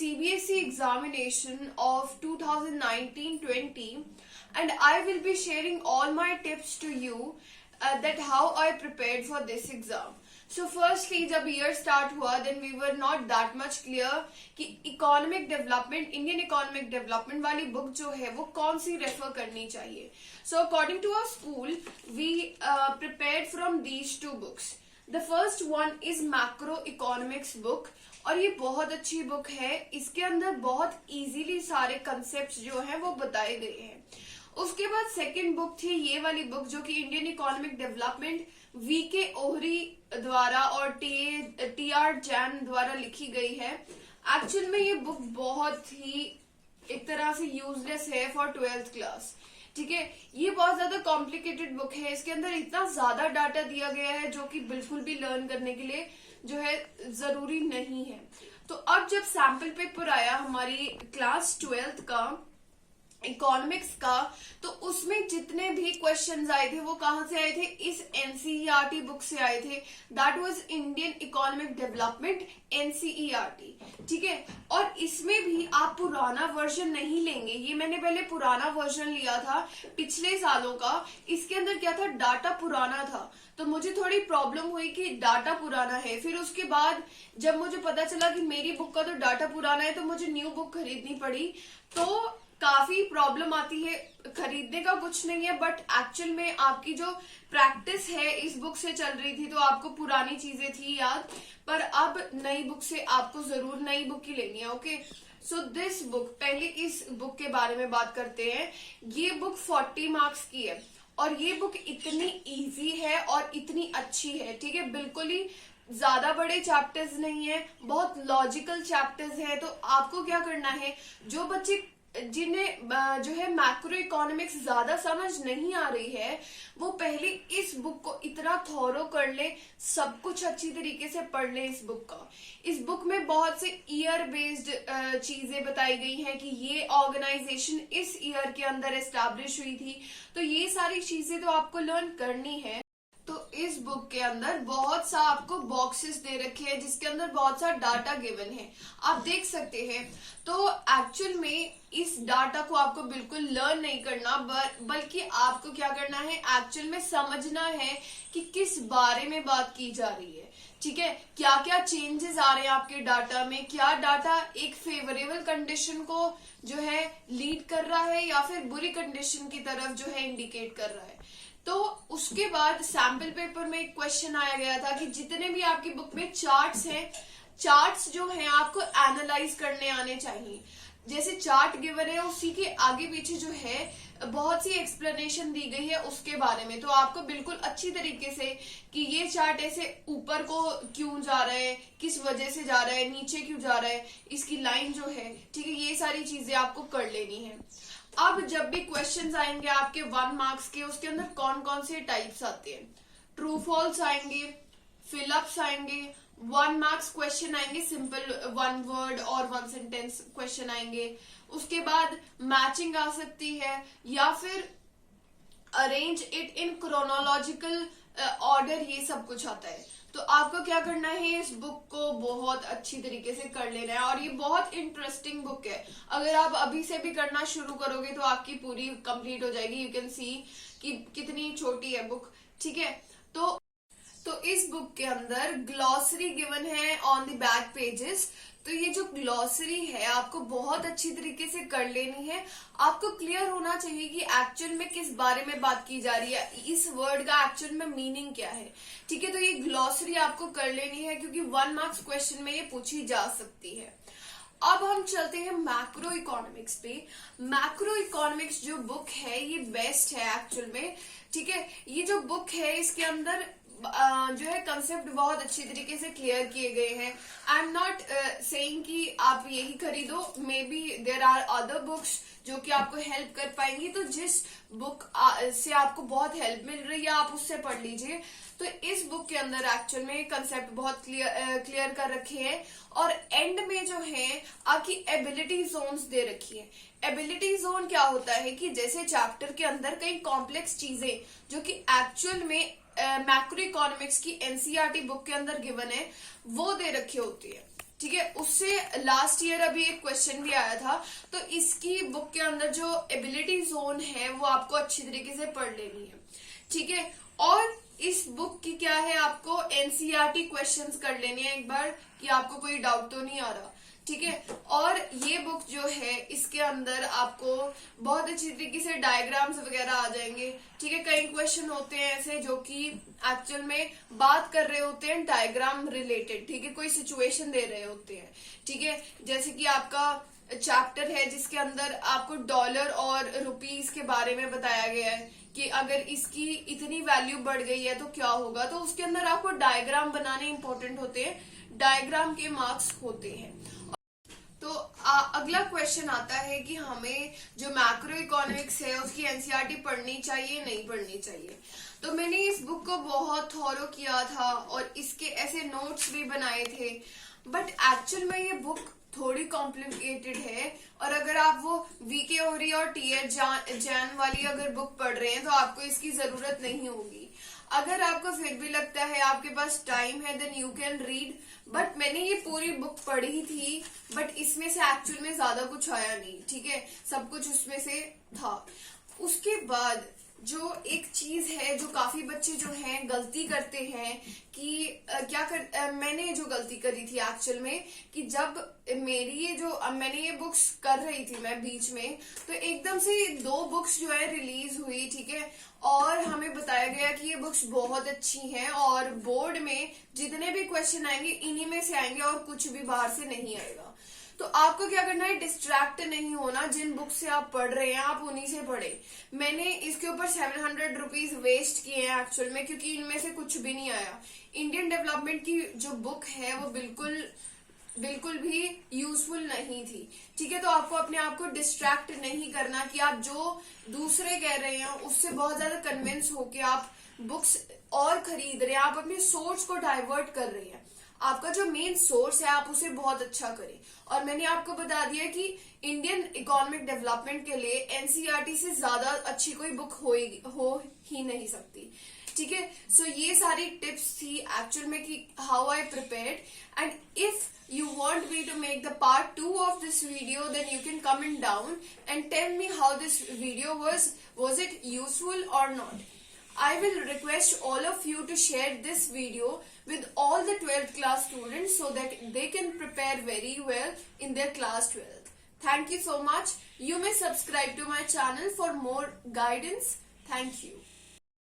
CBSE examination of 2019-20, and I will be sharing all my tips to you that how I prepared for this exam. So firstly, जब year start हुआ, then we were not that much clear कि economic development, Indian economic development वाली book जो है वो कौन सी refer करनी चाहिए. So according to our school, we prepared from these two books. The first one is macroeconomics book, और ये बहुत अच्छी बुक है. इसके अंदर बहुत इजीली सारे कंसेप्ट जो हैं वो बताए गए हैं. उसके बाद सेकंड बुक थी ये वाली बुक जो कि Indian economic development V K Ohri द्वारा और टी.आर. जैन द्वारा लिखी गई है. एक्चुअल में ये बुक बहुत ही एक तरह से यूजलेस है फॉर 12th क्लास. ठीक है, ये बहुत ज्यादा कॉम्प्लिकेटेड बुक है. इसके अंदर इतना ज्यादा डाटा दिया गया है जो कि बिल्कुल भी लर्न करने के लिए जो है जरूरी नहीं है. तो अब जब सैंपल पेपर आया हमारी क्लास 12th का इकोनॉमिक्स का, तो उसमें जितने भी क्वेश्चंस आए थे वो कहां से आए थे? इस एनसीईआरटी बुक से आए थे. That was Indian economic development NCERT. ठीक है, और इसमें भी आप पुराना वर्जन नहीं लेंगे. ये मैंने पहले पुराना वर्जन लिया था पिछले सालों का. इसके अंदर क्या था? डाटा पुराना था. तो मुझे थोड़ी प्रॉब्लम हुई कि डाटा पुराना है. फिर उसके बाद जब मुझे पता चला कि मेरी बुक का तो डाटा पुराना है, तो मुझे न्यू बुक खरीदनी पड़ी. तो काफी प्रॉब्लम आती है. खरीदने का कुछ नहीं है, बट एक्चुअल में आपकी जो प्रैक्टिस है इस बुक से चल रही थी तो आपको पुरानी चीजें थी याद, पर अब नई बुक से आपको जरूर नई बुक ही लेनी है. ओके, सो दिस बुक, पहले इस बुक के बारे में बात करते हैं. ये बुक 40 मार्क्स की है और ये बुक इतनी इजी है और इतनी अच्छी है. ठीक है, बिल्कुल ही ज्यादा बड़े चैप्टर्स नहीं है, बहुत लॉजिकल चैप्टर्स है. तो आपको क्या करना है, जो बच्चे जिन्हें जो है मैक्रो इकोनॉमिक्स ज्यादा समझ नहीं आ रही है, वो पहले इस बुक को इतना थॉरो कर ले, सब कुछ अच्छी तरीके से पढ़ ले इस बुक का. इस बुक में बहुत से ईयर बेस्ड चीजें बताई गई हैं कि ये ऑर्गेनाइजेशन इस ईयर के अंदर एस्टैब्लिश हुई थी. तो ये सारी चीजें तो आपको लर्न करनी है. तो इस बुक के अंदर बहुत सा आपको बॉक्सेस दे रखे हैं जिसके अंदर बहुत सा डाटा गिवन है, आप देख सकते हैं. तो एक्चुअल में इस डाटा को आपको बिल्कुल लर्न नहीं करना, बल्कि आपको क्या करना है, एक्चुअल में समझना है कि किस बारे में बात की जा रही है. ठीक है, क्या क्या चेंजेस आ रहे हैं आपके डाटा में, क्या डाटा एक फेवरेबल कंडीशन को जो है लीड कर रहा है या फिर बुरी कंडीशन की तरफ जो है इंडिकेट कर रहा है. तो उसके बाद सैंपल पेपर में एक क्वेश्चन आया गया था कि जितने भी आपकी बुक में चार्ट्स हैं, चार्ट्स जो हैं आपको एनालाइज करने आने चाहिए. जैसे चार्ट गिवन है उसी के आगे पीछे जो है बहुत सी एक्सप्लेनेशन दी गई है उसके बारे में. तो आपको बिल्कुल अच्छी तरीके से कि ये चार्ट ऐसे ऊपर को क्यों जा रहा है, किस वजह से जा रहा है, नीचे क्यों जा रहा है, इसकी लाइन जो है, ठीक है, ये सारी चीजें आपको कर लेनी है. अब जब भी क्वेश्चंस आएंगे आपके 1 मार्क्स के, उसके अंदर कौन कौन से टाइप्स आते हैं? ट्रू फॉल्स आएंगे, फिलअप्स आएंगे, 1 मार्क्स क्वेश्चन आएंगे, सिंपल 1 वर्ड और 1 सेंटेंस क्वेश्चन आएंगे. उसके बाद मैचिंग आ सकती है या फिर arrange it in chronological order, ये सब कुछ आता है. तो आपको क्या करना है, इस बुक को बहुत अच्छी तरीके से कर लेना है. और ये बहुत इंटरेस्टिंग बुक है. अगर आप अभी से भी करना शुरू करोगे तो आपकी पूरी कंप्लीट हो जाएगी. यू कैन सी कि कितनी छोटी है बुक. ठीक है, तो इस बुक के अंदर ग्लॉसरी गिवन है ऑन द बैक पेजेस. तो ये जो ग्लॉसरी है आपको बहुत अच्छी तरीके से कर लेनी है. आपको क्लियर होना चाहिए कि एक्चुअल में किस बारे में बात की जा रही है, इस वर्ड का एक्चुअल में मीनिंग क्या है. ठीक है, तो ये ग्लॉसरी आपको कर लेनी है क्योंकि 1 मार्क्स क्वेश्चन में ये पूछी जा सकती है. अब हम चलते हैं मैक्रो इकोनॉमिक्स पे. मैक्रो इकोनॉमिक्स जो बुक है ये बेस्ट है एक्चुअल में. ठीक है, ये जो बुक है इसके अंदर जो है कंसेप्ट बहुत अच्छी तरीके से क्लियर किए गए हैं. आई एम नॉट सेइंग कि आप यही खरीदो, maybe there are other books जो कि आपको हेल्प कर पाएंगी. तो जिस बुक से आपको बहुत हेल्प मिल रही है आप उससे पढ़ लीजिए. तो इस बुक के अंदर एक्चुअल में कंसेप्ट बहुत क्लियर कर रखे हैं. और एंड में जो है आपकी एबिलिटी जोन्स दे रखी है. एबिलिटी जोन क्या होता है कि जैसे चैप्टर के अंदर कई कॉम्प्लेक्स चीजें जो कि एक्चुअल में मैक्रो इकोनॉमिक्स की एनसीईआरटी बुक के अंदर गिवन है वो दे रखी होती है. ठीक है, उससे लास्ट ईयर अभी एक क्वेश्चन भी आया था। तो इसकी बुक के अंदर जो एबिलिटी जोन है वो आपको अच्छी तरीके से पढ़ लेनी है, ठीक है। और इस बुक की क्या है, आपको एनसीईआरटी क्वेश्चंस कर लेने हैं एक बार, कि आपको कोई डाउट तो नहीं आ रहा, ठीक है। और ये बुक जो है इसके अंदर आपको बहुत अच्छी तरीके से डायग्राम्स वगैरह आ जाएंगे, ठीक है। कई क्वेश्चन होते हैं ऐसे जो कि एक्चुअल में बात कर रहे होते हैं डायग्राम रिलेटेड, ठीक है, कोई सिचुएशन दे रहे होते हैं, ठीक है। जैसे कि आपका चैप्टर है जिसके अंदर आपको डॉलर और रुपीस के बारे में बताया गया है कि अगर इसकी इतनी वैल्यू बढ़ गई है तो क्या होगा, तो उसके अंदर आपको डायग्राम बनाने इंपॉर्टेंट होते हैं, डायग्राम के मार्क्स होते हैं। तो अगला क्वेश्चन आता है कि हमें जो मैक्रो इकोनॉमिक्स है उसकी एनसीईआरटी पढ़नी चाहिए नहीं पढ़नी चाहिए। तो मैंने इस बुक को बहुत थॉरो किया था और इसके ऐसे नोट्स भी बनाए थे, बट एक्चुअल में ये बुक थोड़ी कॉम्प्लिकेटेड है। और अगर आप वो वीके ओरी और टीएच जैन वाली अगर बुक पढ़ रहे हैं तो आपको इसकी जरूरत नहीं होगी। अगर आपको फिर भी लगता है आपके पास टाइम है then you can read, but मैंने ये पूरी बुक पढ़ी थी, बट इसमें से एक्चुअल में ज्यादा कुछ आया नहीं, ठीक है, सब कुछ उसमें से था। उसके बाद जो एक चीज है जो काफी बच्चे जो हैं गलती करते हैं कि मैंने जो गलती करी थी एक्चुअल में, कि जब मेरी ये जो मैंने ये बुक्स कर रही थी मैं बीच में, तो एकदम से 2 बुक्स जो है रिलीज हुई, ठीक है, और हमें बताया गया कि ये बुक्स बहुत अच्छी हैं और बोर्ड में जितने भी क्वेश्चन आएंगे इन्हीं में से आएंगे और कुछ भी बाहर से नहीं आएगा। तो आपको क्या करना है, डिस्ट्रैक्ट नहीं होना, जिन बुक से आप पढ़ रहे हैं आप उन्हीं से पढ़े। मैंने इसके ऊपर 700 रुपीज वेस्ट किए हैं एक्चुअल में, क्योंकि इनमें से कुछ भी नहीं आया। इंडियन डेवलपमेंट की जो बुक है वो बिल्कुल भी यूजफुल नहीं थी, ठीक है। तो आपको अपने आप को डिस्ट्रैक्ट नहीं करना कि आप जो दूसरे कह रहे हैं उससे बहुत ज्यादा कन्विंस होके आप बुक्स और खरीद रहे हैं, आप अपने सोर्स को डाइवर्ट कर रहे हैं। आपका जो मेन सोर्स है आप उसे बहुत अच्छा करें। और मैंने आपको बता दिया कि इंडियन इकोनॉमिक डेवलपमेंट के लिए एनसीईआरटी से ज्यादा अच्छी कोई बुक हो ही नहीं सकती, ठीक है। सो ये सारी टिप्स थी एक्चुअल में कि how I prepared. And if you want me to make the part 2 of this video, then you can comment down and tell me how this video was it useful or not. I will request all of you to share this video with all the 12th class students so that they can prepare very well in their class 12th. Thank you so much. You may subscribe to my channel for more guidance. Thank you.